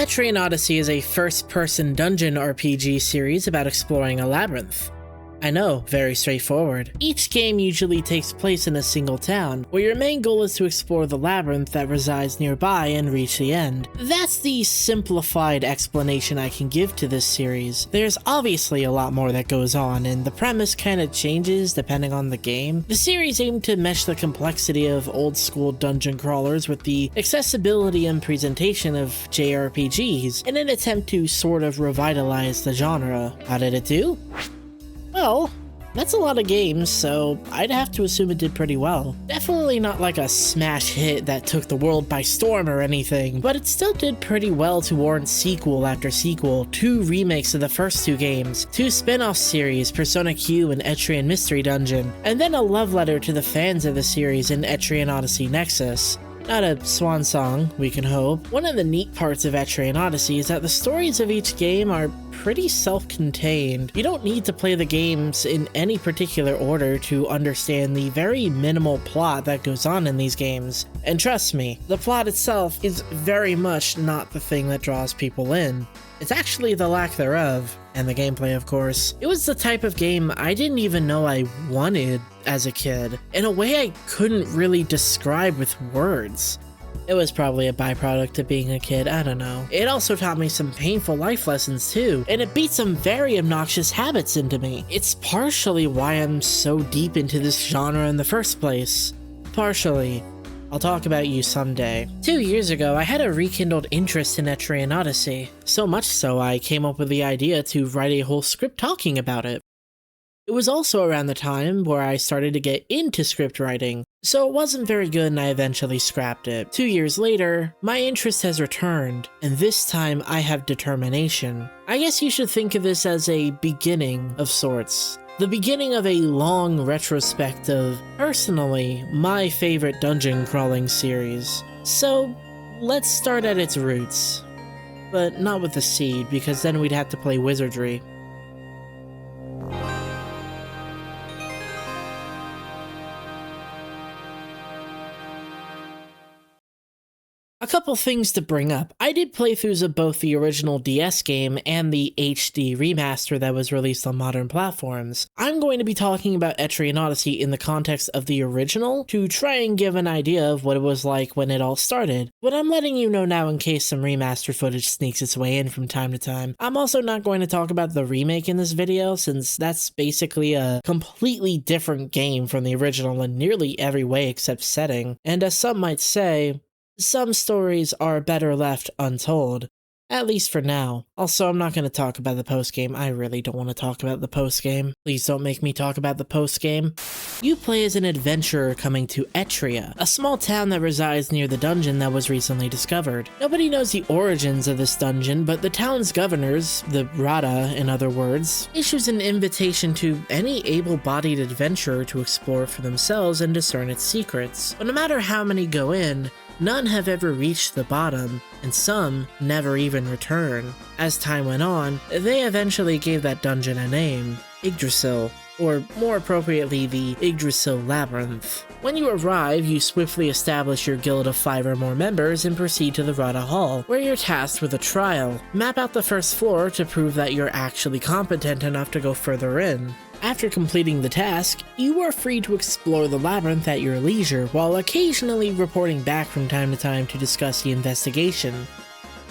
Etrian Odyssey is a first-person dungeon RPG series about exploring a labyrinth. I know, very straightforward. Each game usually takes place in a single town, where your main goal is to explore the labyrinth that resides nearby and reach the end. That's the simplified explanation I can give to this series. There's obviously a lot more that goes on, and the premise kinda changes depending on the game. The series aimed to mesh the complexity of old-school dungeon crawlers with the accessibility and presentation of JRPGs in an attempt to sort of revitalize the genre. How did it do? Well, that's a lot of games, so I'd have to assume it did pretty well. Definitely not like a smash hit that took the world by storm or anything, but it still did pretty well to warrant sequel after sequel, 2 remakes of the first 2 games, 2 spin-off series, Persona Q and Etrian Mystery Dungeon, and then a love letter to the fans of the series in Etrian Odyssey Nexus. Not a swan song, we can hope. One of the neat parts of Etrian Odyssey is that the stories of each game are pretty self-contained. You don't need to play the games in any particular order to understand the very minimal plot that goes on in these games. And trust me, the plot itself is very much not the thing that draws people in. It's actually the lack thereof, and the gameplay of course. It was the type of game I didn't even know I wanted as a kid, in a way I couldn't really describe with words. It was probably a byproduct of being a kid, I don't know. It also taught me some painful life lessons too, and it beat some very obnoxious habits into me. It's partially why I'm so deep into this genre in the first place. Partially. I'll talk about you someday. 2 years ago, I had a rekindled interest in Etrian Odyssey. So much so, I came up with the idea to write a whole script talking about it. It was also around the time where I started to get into script writing, so it wasn't very good and I eventually scrapped it. 2 years later, my interest has returned, and this time I have determination. I guess you should think of this as a beginning of sorts. The beginning of a long retrospect of, personally, my favorite dungeon crawling series. So, let's start at its roots. But not with the seed, because then we'd have to play wizardry. A couple things to bring up. I did playthroughs of both the original DS game and the HD remaster that was released on modern platforms. I'm going to be talking about Etrian Odyssey in the context of the original to try and give an idea of what it was like when it all started, but I'm letting you know now in case some remaster footage sneaks its way in from time to time. I'm also not going to talk about the remake in this video since that's basically a completely different game from the original in nearly every way except setting, and as some might say, some stories are better left untold. At least for now. Also, I'm not going to talk about the post-game. I really don't want to talk about the post-game. Please don't make me talk about the post-game. You play as an adventurer coming to Etria, a small town that resides near the dungeon that was recently discovered. Nobody knows the origins of this dungeon, but the town's governors, the Rada in other words, issues an invitation to any able-bodied adventurer to explore for themselves and discern its secrets. But no matter how many go in, none have ever reached the bottom, and some never even return. As time went on, they eventually gave that dungeon a name, Yggdrasil, or more appropriately the Yggdrasil Labyrinth. When you arrive, you swiftly establish your guild of 5 or more members and proceed to the Rada Hall, where you're tasked with a trial. Map out the first floor to prove that you're actually competent enough to go further in. After completing the task, you are free to explore the labyrinth at your leisure, while occasionally reporting back from time to time to discuss the investigation.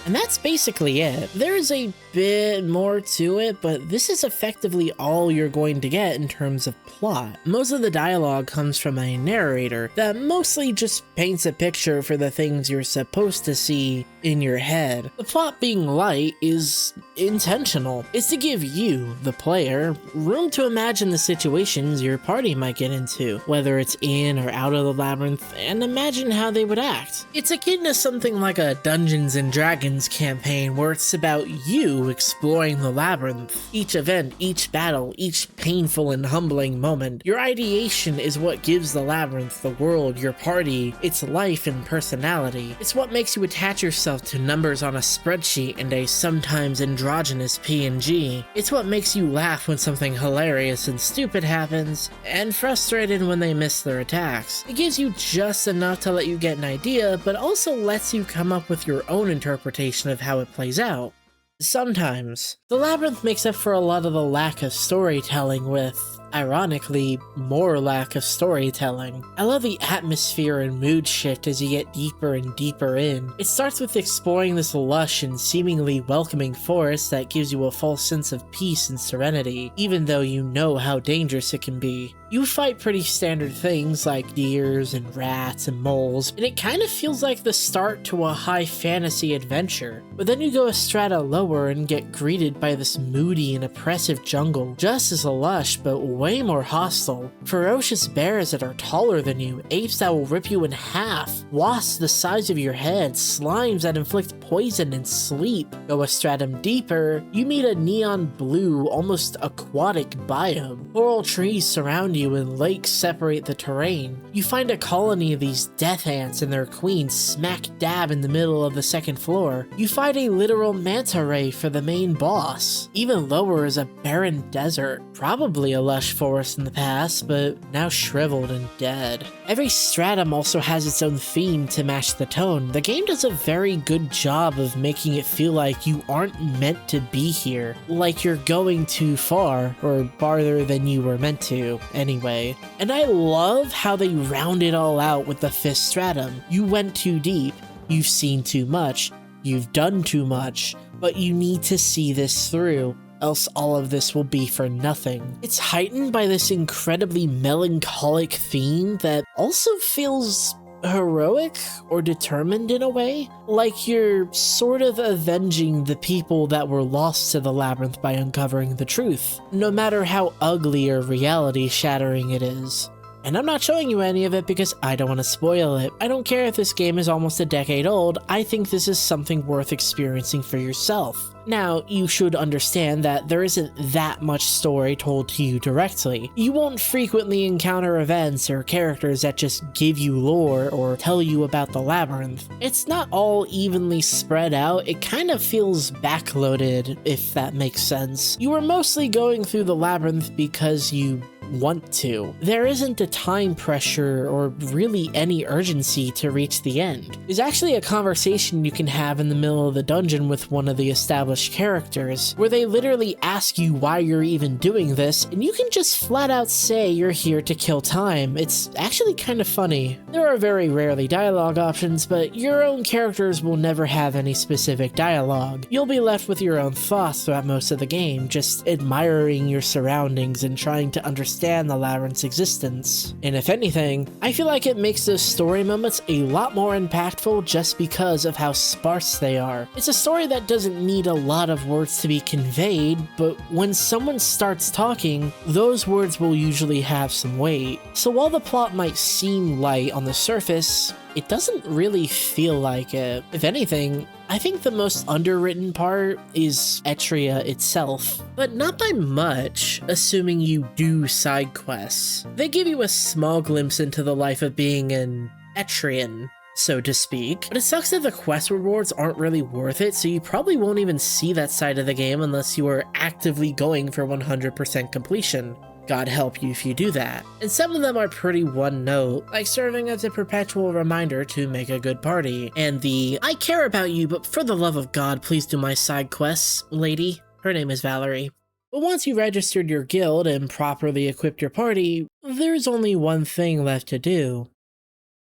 And that's basically it. There's a bit more to it, but this is effectively all you're going to get in terms of plot. Most of the dialogue comes from a narrator that mostly just paints a picture for the things you're supposed to see in your head. The plot being light is intentional. It's to give you, the player, room to imagine the situations your party might get into, whether it's in or out of the labyrinth, and imagine how they would act. It's akin to something like a Dungeons and Dragons campaign where it's about you exploring the labyrinth. Each event, each battle, each painful and humbling moment, your ideation is what gives the labyrinth, the world, your party, its life and personality. It's what makes you attach yourself to numbers on a spreadsheet and a sometimes androgynous PNG. It's what makes you laugh when something hilarious and stupid happens, and frustrated when they miss their attacks. It gives you just enough to let you get an idea, but also lets you come up with your own interpretation of how it plays out. Sometimes. The Labyrinth makes up for a lot of the lack of storytelling with, ironically, more lack of storytelling. I love the atmosphere and mood shift as you get deeper and deeper in. It starts with exploring this lush and seemingly welcoming forest that gives you a false sense of peace and serenity, even though you know how dangerous it can be. You fight pretty standard things like deers and rats and moles, and it kind of feels like the start to a high fantasy adventure. But then you go a strata lower and get greeted by this moody and oppressive jungle, just as lush but way more hostile. Ferocious bears that are taller than you, apes that will rip you in half, wasps the size of your head, slimes that inflict poison and sleep. Go a stratum deeper, you meet a neon blue, almost aquatic biome. Coral trees surround you and lakes separate the terrain. You find a colony of these death ants and their queen smack dab in the middle of the second floor. You fight a literal manta ray for the main boss. Even lower is a barren desert, probably a lush forest in the past, but now shriveled and dead. Every stratum also has its own theme to match the tone. The game does a very good job of making it feel like you aren't meant to be here, like you're going too far, or farther than you were meant to, anyway. And I love how they round it all out with the fifth stratum. You went too deep, you've seen too much, you've done too much, but you need to see this through, else all of this will be for nothing. It's heightened by this incredibly melancholic theme that also feels heroic or determined in a way, like you're sort of avenging the people that were lost to the labyrinth by uncovering the truth, no matter how ugly or reality shattering it is. And I'm not showing you any of it because I don't want to spoil it. I don't care if this game is almost a decade old, I think this is something worth experiencing for yourself. Now, you should understand that there isn't that much story told to you directly. You won't frequently encounter events or characters that just give you lore or tell you about the labyrinth. It's not all evenly spread out, it kind of feels backloaded, if that makes sense. You are mostly going through the labyrinth because you want to. There isn't a time pressure or really any urgency to reach the end. There's actually a conversation you can have in the middle of the dungeon with one of the established characters, where they literally ask you why you're even doing this, and you can just flat out say you're here to kill time. It's actually kind of funny. There are very rarely dialogue options, but your own characters will never have any specific dialogue. You'll be left with your own thoughts throughout most of the game, just admiring your surroundings and trying to understand the labyrinth's existence. And if anything, I feel like it makes those story moments a lot more impactful just because of how sparse they are. It's a story that doesn't need a lot of words to be conveyed, but when someone starts talking, those words will usually have some weight. So while the plot might seem light on the surface, it doesn't really feel like it. If anything, I think the most underwritten part is Etria itself, but not by much, assuming you do side quests. They give you a small glimpse into the life of being an Etrian, so to speak, but it sucks that the quest rewards aren't really worth it, so you probably won't even see that side of the game unless you are actively going for 100% completion. God help you if you do that. And some of them are pretty one note, like serving as a perpetual reminder to make a good party, and the "I care about you, but for the love of God, please do my side quests" lady. Her name is Valerie. But once you registered your guild and properly equipped your party, there's only one thing left to do.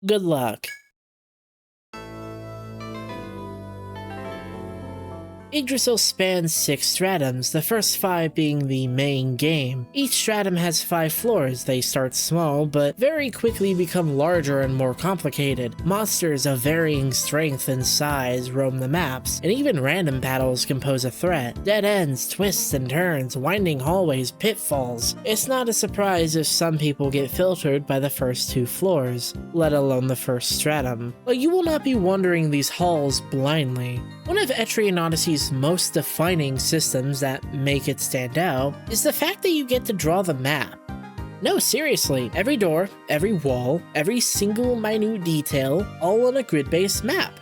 Good luck. Yggdrasil spans 6 stratums, the first 5 being the main game. Each stratum has 5 floors. They start small, but very quickly become larger and more complicated. Monsters of varying strength and size roam the maps, and even random battles can pose a threat. Dead ends, twists and turns, winding hallways, pitfalls. It's not a surprise if some people get filtered by the first 2 floors, let alone the first stratum. But you will not be wandering these halls blindly. One of Etrian Odyssey's most defining systems that make it stand out is the fact that you get to draw the map. No, seriously, every door, every wall, every single minute detail, all on a grid-based map.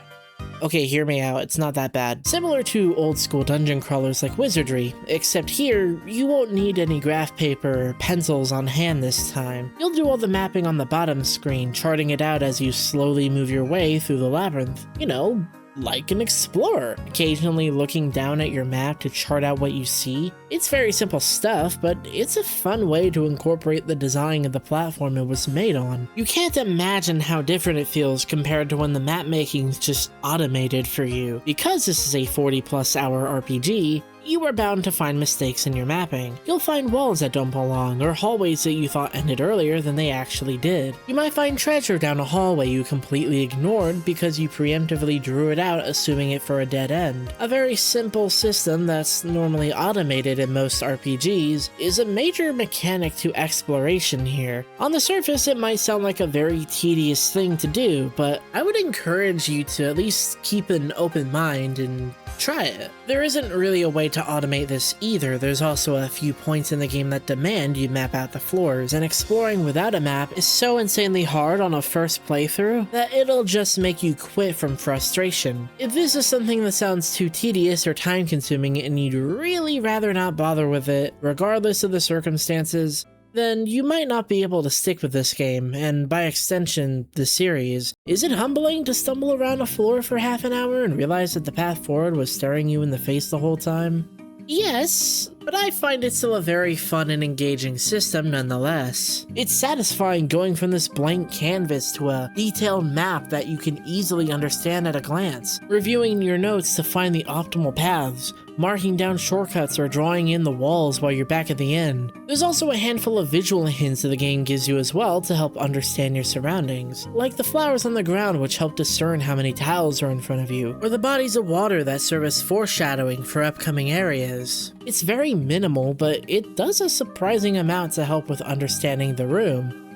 Okay, hear me out, it's not that bad. Similar to old school dungeon crawlers like Wizardry, except here, you won't need any graph paper or pencils on hand this time. You'll do all the mapping on the bottom screen, charting it out as you slowly move your way through the labyrinth. You know, like an explorer, occasionally looking down at your map to chart out what you see. It's very simple stuff, but it's a fun way to incorporate the design of the platform it was made on. You can't imagine how different it feels compared to when the map making's just automated for you. Because this is a 40+ hour RPG, you are bound to find mistakes in your mapping. You'll find walls that don't belong, or hallways that you thought ended earlier than they actually did. You might find treasure down a hallway you completely ignored because you preemptively drew it out assuming it for a dead end. A very simple system that's normally automated in most RPGs is a major mechanic to exploration here. On the surface it might sound like a very tedious thing to do, but I would encourage you to at least keep an open mind and try it. There isn't really a way to automate this either. There's also a few points in the game that demand you map out the floors, and exploring without a map is so insanely hard on a first playthrough that it'll just make you quit from frustration. If this is something that sounds too tedious or time consuming and you'd really rather not bother with it, regardless of the circumstances, then you might not be able to stick with this game, and by extension, the series. Is it humbling to stumble around a floor for half an hour and realize that the path forward was staring you in the face the whole time? Yes, but I find it still a very fun and engaging system nonetheless. It's satisfying going from this blank canvas to a detailed map that you can easily understand at a glance, reviewing your notes to find the optimal paths, marking down shortcuts or drawing in the walls while you're back at the end. There's also a handful of visual hints that the game gives you as well to help understand your surroundings, like the flowers on the ground which help discern how many tiles are in front of you, or the bodies of water that serve as foreshadowing for upcoming areas. It's very minimal, but it does a surprising amount to help with understanding the room.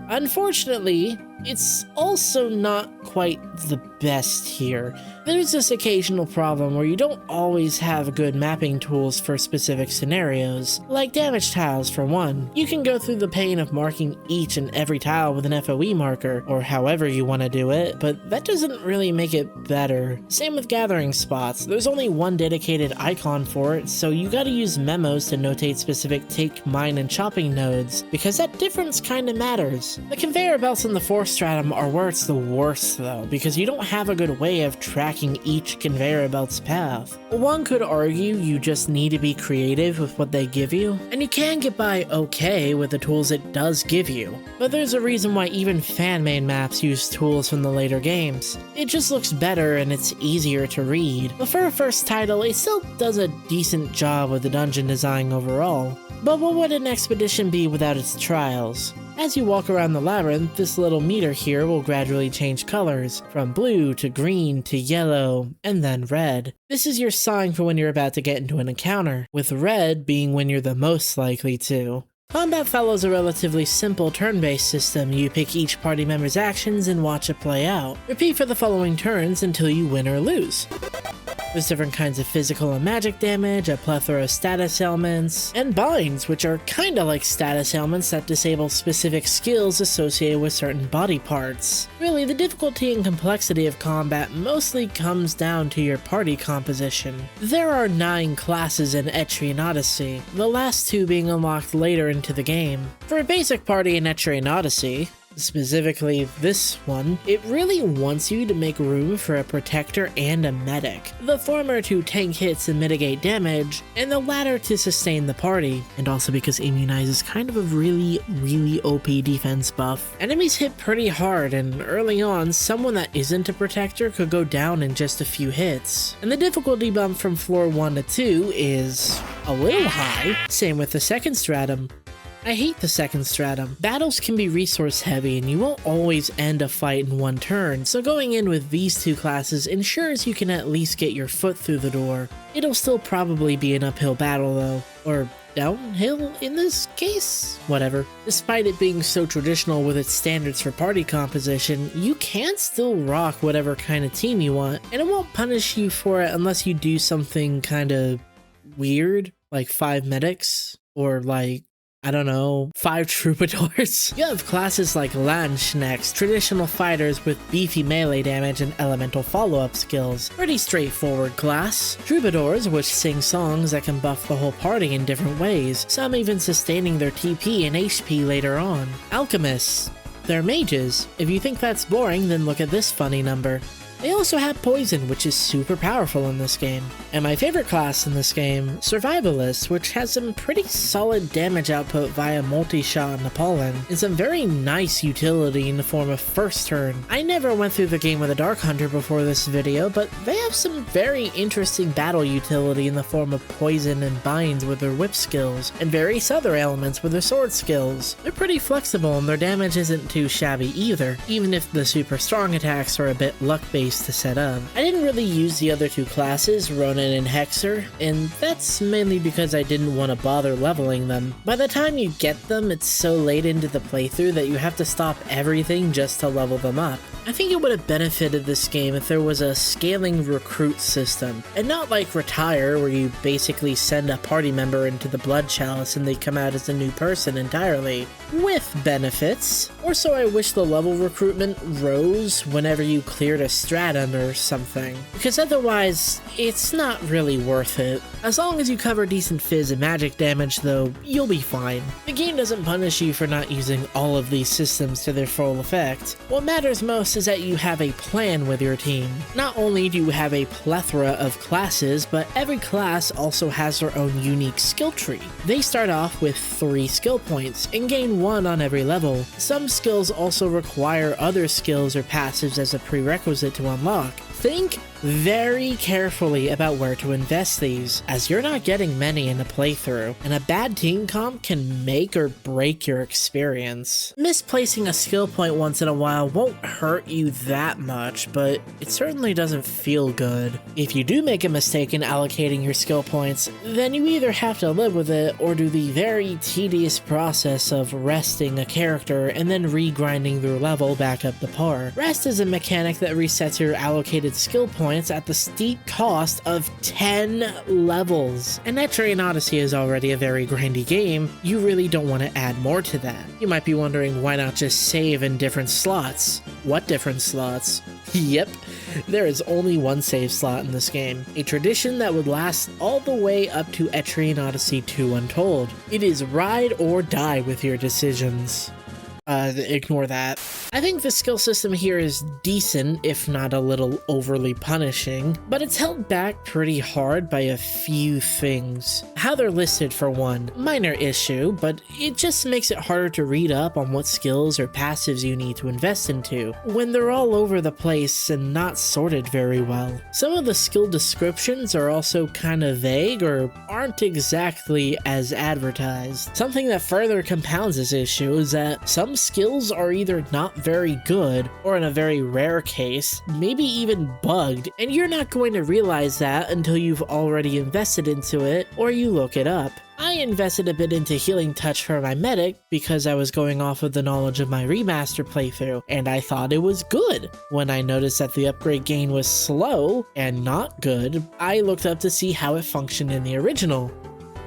Unfortunately, it's also not quite the best here. There's this occasional problem where you don't always have good mapping tools for specific scenarios, like damage tiles for one. You can go through the pain of marking each and every tile with an FOE marker, or however you want to do it, but that doesn't really make it better. Same with gathering spots. There's only one dedicated icon for it, so you gotta use memos to notate specific take, mine, and chopping nodes, because that difference kinda matters. The conveyor belts in the 4th stratum are where it's the worst though, because you don't have a good way of tracking each conveyor belt's path. One could argue you just need to be creative with what they give you, and you can get by okay with the tools it does give you. But there's a reason why even fan-made maps use tools from the later games. It just looks better and it's easier to read. But for a first title, it still does a decent job with the dungeon design overall. But what would an expedition be without its trials? As you walk around the labyrinth, this little meter here will gradually change colors, from blue to green to yellow, and then red. This is your sign for when you're about to get into an encounter, with red being when you're the most likely to. Combat follows a relatively simple turn-based system. You pick each party member's actions and watch it play out. Repeat for the following turns until you win or lose. There's different kinds of physical and magic damage, a plethora of status ailments, and binds, which are kinda like status ailments that disable specific skills associated with certain body parts. Really, the difficulty and complexity of combat mostly comes down to your party composition. There are 9 classes in Etrian Odyssey, the last 2 being unlocked later into the game. For a basic party in Etrian Odyssey, specifically this one, it really wants you to make room for a protector and a medic. The former to tank hits and mitigate damage, and the latter to sustain the party, and also because Immunize is kind of a really OP defense buff. Enemies hit pretty hard, and early on, someone that isn't a protector could go down in just a few hits. And the difficulty bump from floor 1 to 2 is a little high, same with the 2nd stratum. I hate the 2nd stratum. Battles can be resource heavy and you won't always end a fight in one turn, so going in with these 2 classes ensures you can at least get your foot through the door. It'll still probably be an uphill battle though, or downhill in this case? Whatever. Despite it being so traditional with its standards for party composition, you can still rock whatever kind of team you want, and it won't punish you for it unless you do something kinda weird, like 5 medics, or like I don't know, 5 troubadours. You have classes like Landsknechts, traditional fighters with beefy melee damage and elemental follow-up skills. Pretty straightforward class. Troubadours, which sing songs that can buff the whole party in different ways, some even sustaining their TP and HP later on. Alchemists. They're mages. If you think that's boring, then look at this funny number. They also have poison, which is super powerful in this game. And my favorite class in this game, Survivalists, which has some pretty solid damage output via multi-shot and Napalm, and some very nice utility in the form of first turn. I never went through the game with a Dark Hunter before this video, but they have some very interesting battle utility in the form of poison and binds with their whip skills, and various other elements with their sword skills. They're pretty flexible and their damage isn't too shabby either, even if the super strong attacks are a bit luck-based to set up. I didn't really use the other two classes, Ronin and Hexer, and that's mainly because I didn't want to bother leveling them. By the time you get them, it's so late into the playthrough that you have to stop everything just to level them up. I think it would have benefited this game if there was a scaling recruit system, and not like Retire, where you basically send a party member into the Blood Chalice and they come out as a new person entirely, with benefits. Or so I wish the level recruitment rose whenever you cleared a stratum or something, because otherwise, it's not really worth it. As long as you cover decent fizz and magic damage though, you'll be fine. The game doesn't punish you for not using all of these systems to their full effect. What matters most is that you have a plan with your team. Not only do you have a plethora of classes, but every class also has their own unique skill tree. They start off with 3 skill points and gain 1 on every level. Some skills also require other skills or passives as a prerequisite to unlock. Think very carefully about where to invest these, as you're not getting many in a playthrough, and a bad team comp can make or break your experience. Misplacing a skill point once in a while won't hurt you that much, but it certainly doesn't feel good. If you do make a mistake in allocating your skill points, then you either have to live with it or do the very tedious process of resting a character and then re-grinding their level back up to par. Rest is a mechanic that resets your allocated skill points at the steep cost of 10 levels. And Etrian Odyssey is already a very grindy game, you really don't want to add more to that. You might be wondering why not just save in different slots. What different slots? Yep, there is only one save slot in this game, a tradition that would last all the way up to Etrian Odyssey 2 Untold. It is ride or die with your decisions. Ignore that. I think the skill system here is decent, if not a little overly punishing, but it's held back pretty hard by a few things. How they're listed for one, minor issue, but it just makes it harder to read up on what skills or passives you need to invest into, when they're all over the place and not sorted very well. Some of the skill descriptions are also kinda vague or aren't exactly as advertised. Something that further compounds this issue is that some skills are either not very good, or in a very rare case, maybe even bugged, and you're not going to realize that until you've already invested into it, or you look it up. I invested a bit into Healing Touch for my medic because I was going off of the knowledge of my remaster playthrough, and I thought it was good. When I noticed that the upgrade gain was slow and not good, I looked up to see how it functioned in the original.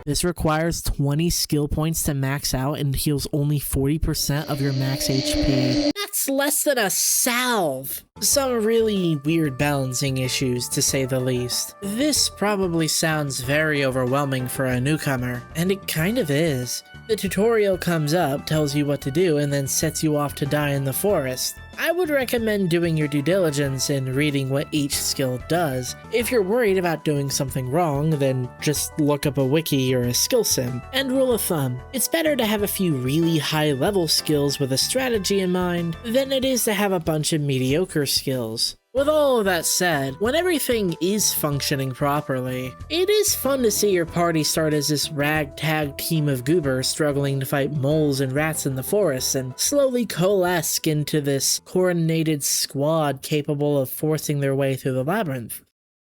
This requires 20 skill points to max out and heals only 40% of your max HP. That's less than a salve! Some really weird balancing issues, to say the least. This probably sounds very overwhelming for a newcomer, and it kind of is. The tutorial comes up, tells you what to do, and then sets you off to die in the forest. I would recommend doing your due diligence and reading what each skill does. If you're worried about doing something wrong, then just look up a wiki or a skill sim. And rule of thumb, it's better to have a few really high level skills with a strategy in mind than it is to have a bunch of mediocre skills. With all of that said, when everything is functioning properly, it is fun to see your party start as this ragtag team of goobers struggling to fight moles and rats in the forest and slowly coalesce into this coordinated squad capable of forcing their way through the labyrinth.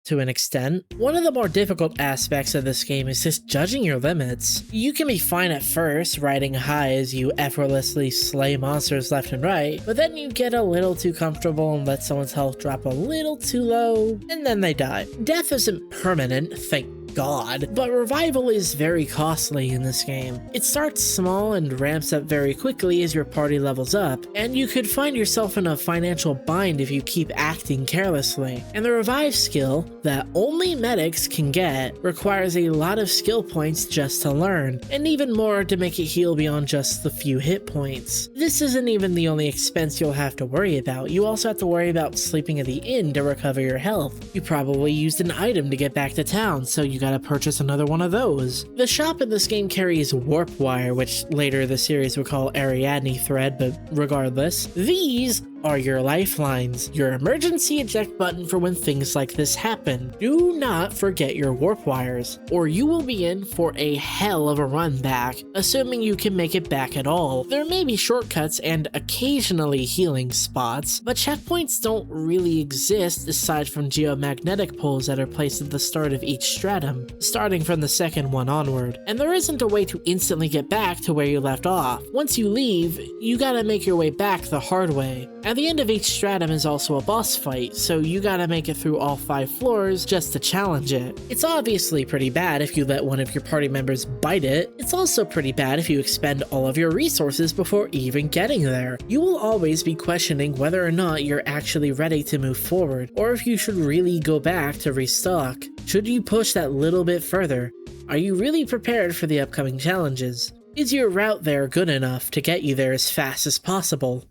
To an extent, one of the more difficult aspects of this game is just judging your limits. You can be fine at first, riding high as you effortlessly slay monsters left and right, but then you get a little too comfortable and let someone's health drop a little too low, and then they die. Death isn't permanent, thank god. But revival is very costly in this game. It starts small and ramps up very quickly as your party levels up, and you could find yourself in a financial bind if you keep acting carelessly. And the revive skill, that only medics can get, requires a lot of skill points just to learn, and even more to make it heal beyond just the few hit points. This isn't even the only expense you'll have to worry about. You also have to worry about sleeping at the inn to recover your health. You probably used an item to get back to town, so you gotta purchase another one of those. The shop in this game carries warp wire, which later the series would call Ariadne thread, but regardless, these are your lifelines, your emergency eject button for when things like this happen. Do not forget your warp wires, or you will be in for a hell of a run back, assuming you can make it back at all. There may be shortcuts and occasionally healing spots, but checkpoints don't really exist aside from geomagnetic poles that are placed at the start of each stratum, starting from the second one onward. And there isn't a way to instantly get back to where you left off. Once you leave, you gotta make your way back the hard way. At the end of each stratum is also a boss fight, so you gotta make it through all 5 floors just to challenge it. It's obviously pretty bad if you let one of your party members bite it. It's also pretty bad if you expend all of your resources before even getting there. You will always be questioning whether or not you're actually ready to move forward, or if you should really go back to restock. Should you push that little bit further? Are you really prepared for the upcoming challenges? Is your route there good enough to get you there as fast as possible?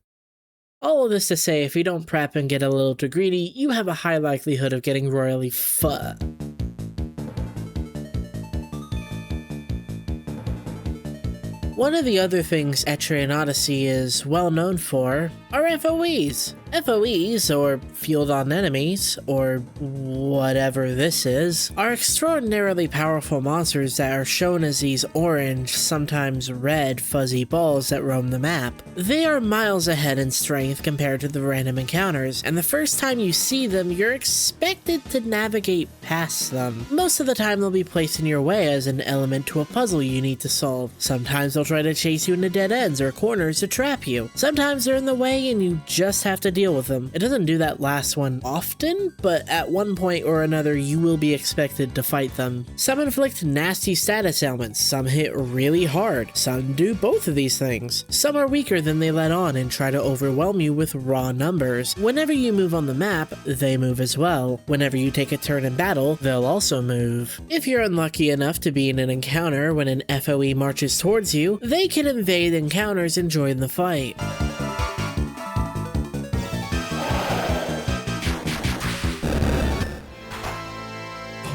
All of this to say, if you don't prep and get a little too greedy, you have a high likelihood of getting royally fucked. One of the other things Etrian Odyssey is well known for are FOEs. FOEs, or Field on Enemies, or whatever this is, are extraordinarily powerful monsters that are shown as these orange, sometimes red, fuzzy balls that roam the map. They are miles ahead in strength compared to the random encounters, and the first time you see them, you're expected to navigate past them. Most of the time they'll be placed in your way as an element to a puzzle you need to solve. Sometimes they'll try to chase you into dead ends or corners to trap you. Sometimes they're in the way and you just have to deal with them. It doesn't do that last one often, but at one point or another you will be expected to fight them. Some inflict nasty status ailments, some hit really hard, some do both of these things. Some are weaker than they let on and try to overwhelm you with raw numbers. Whenever you move on the map, they move as well. Whenever you take a turn in battle, they'll also move. If you're unlucky enough to be in an encounter when an FOE marches towards you, they can invade encounters and join the fight.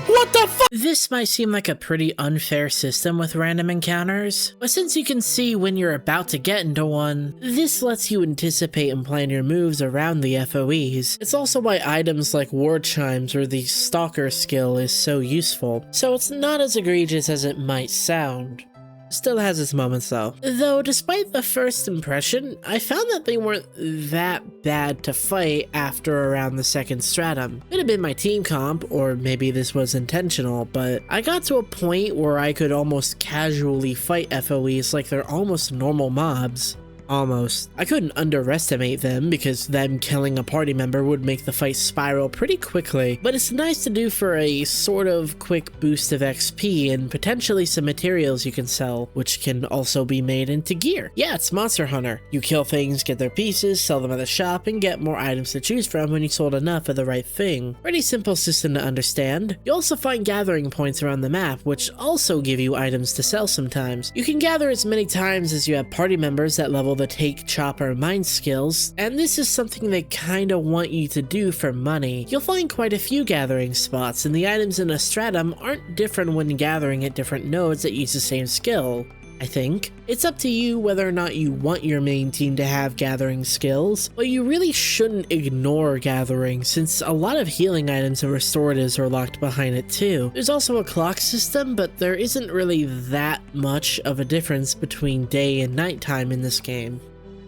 What the fuck? This might seem like a pretty unfair system with random encounters, but since you can see when you're about to get into one, this lets you anticipate and plan your moves around the FOEs. It's also why items like ward chimes or the stalker skill is so useful, so it's not as egregious as it might sound. Still has its moments though. Though despite the first impression, I found that they weren't that bad to fight after around the second stratum. Could have been my team comp, or maybe this was intentional, but I got to a point where I could almost casually fight FOEs like they're almost normal mobs. Almost. I couldn't underestimate them because them killing a party member would make the fight spiral pretty quickly, but it's nice to do for a sort of quick boost of XP and potentially some materials you can sell, which can also be made into gear. Yeah, it's Monster Hunter. You kill things, get their pieces, sell them at the shop, and get more items to choose from when you sold enough of the right thing. Pretty simple system to understand. You also find gathering points around the map, which also give you items to sell sometimes. You can gather as many times as you have party members that level the take, chop, or mine skills, and this is something they kinda want you to do for money. You'll find quite a few gathering spots, and the items in a stratum aren't different when gathering at different nodes that use the same skill. I think. It's up to you whether or not you want your main team to have gathering skills, but you really shouldn't ignore gathering since a lot of healing items and restoratives are locked behind it too. There's also a clock system, but there isn't really that much of a difference between day and nighttime in this game,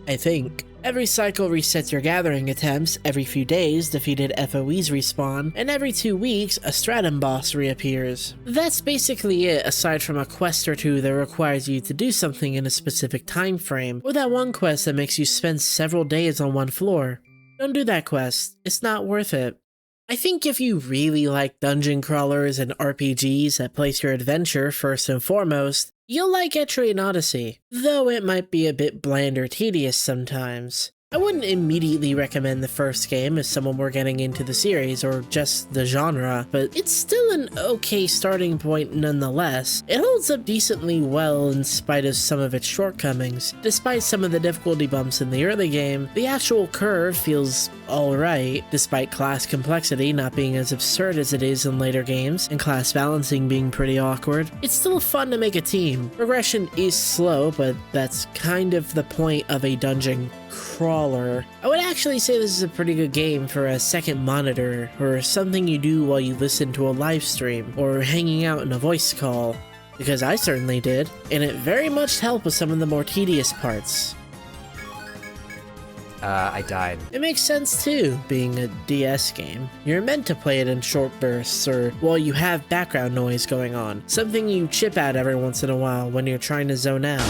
I think. Every cycle resets your gathering attempts, every few days defeated FOEs respawn, and every 2 weeks a stratum boss reappears. That's basically it aside from a quest or two that requires you to do something in a specific time frame, or that one quest that makes you spend several days on one floor. Don't do that quest, it's not worth it. I think if you really like dungeon crawlers and RPGs that place your adventure first and foremost, you'll like Etrian Odyssey, though it might be a bit bland or tedious sometimes. I wouldn't immediately recommend the first game if someone were getting into the series or just the genre, but it's still an okay starting point nonetheless. It holds up decently well in spite of some of its shortcomings. Despite some of the difficulty bumps in the early game, the actual curve feels alright, despite class complexity not being as absurd as it is in later games, and class balancing being pretty awkward. It's still fun to make a team. Progression is slow, but that's kind of the point of a dungeon crawler. I would actually say this is a pretty good game for a second monitor, or something you do while you listen to a live stream, or hanging out in a voice call, because I certainly did, and it very much helped with some of the more tedious parts. I died. It makes sense too, being a DS game. You're meant to play it in short bursts, or while you have background noise going on, something you chip out every once in a while when you're trying to zone out.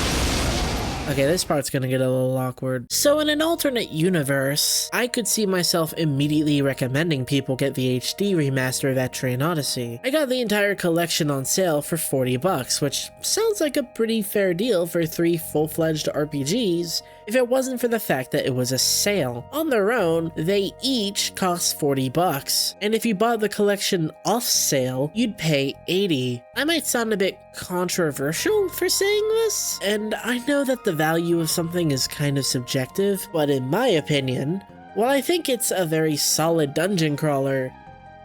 Okay, this part's gonna get a little awkward. So in an alternate universe, I could see myself immediately recommending people get the HD remaster of Etrian Odyssey. I got the entire collection on sale for $40, which sounds like a pretty fair deal for 3 full-fledged RPGs, if it wasn't for the fact that it was a sale. On their own, they each cost $40, and if you bought the collection off sale, you'd pay $80. I might sound a bit controversial for saying this, and I know that the value of something is kind of subjective, but in my opinion, while I think it's a very solid dungeon crawler,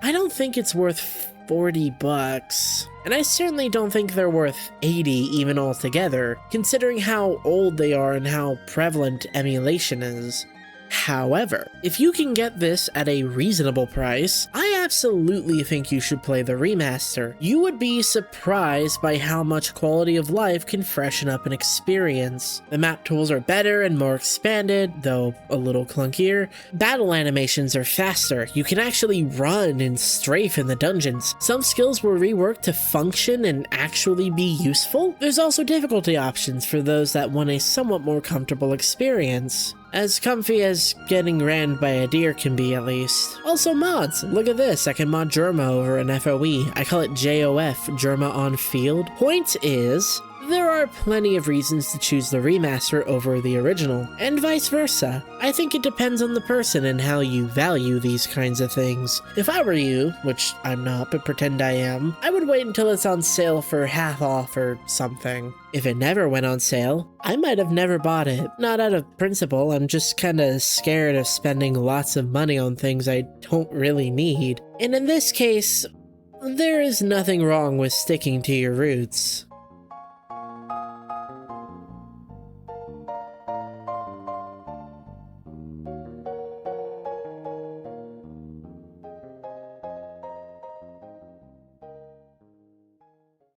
I don't think it's worth $40. And I certainly don't think they're worth $80 even altogether, considering how old they are and how prevalent emulation is. However, if you can get this at a reasonable price, I absolutely think you should play the remaster. You would be surprised by how much quality of life can freshen up an experience. The map tools are better and more expanded, though a little clunkier. Battle animations are faster. You can actually run and strafe in the dungeons. Some skills were reworked to function and actually be useful. There's also difficulty options for those that want a somewhat more comfortable experience. As comfy as getting rammed by a deer can be, at least. Also mods. Look at this. I can mod Germa over an FOE. I call it JOF, Germa on Field. Point is, there are plenty of reasons to choose the remaster over the original, and vice versa. I think it depends on the person and how you value these kinds of things. If I were you, which I'm not, but pretend I am, I would wait until it's on sale for half off or something. If it never went on sale, I might have never bought it. Not out of principle, I'm just kinda scared of spending lots of money on things I don't really need. And in this case, there is nothing wrong with sticking to your roots.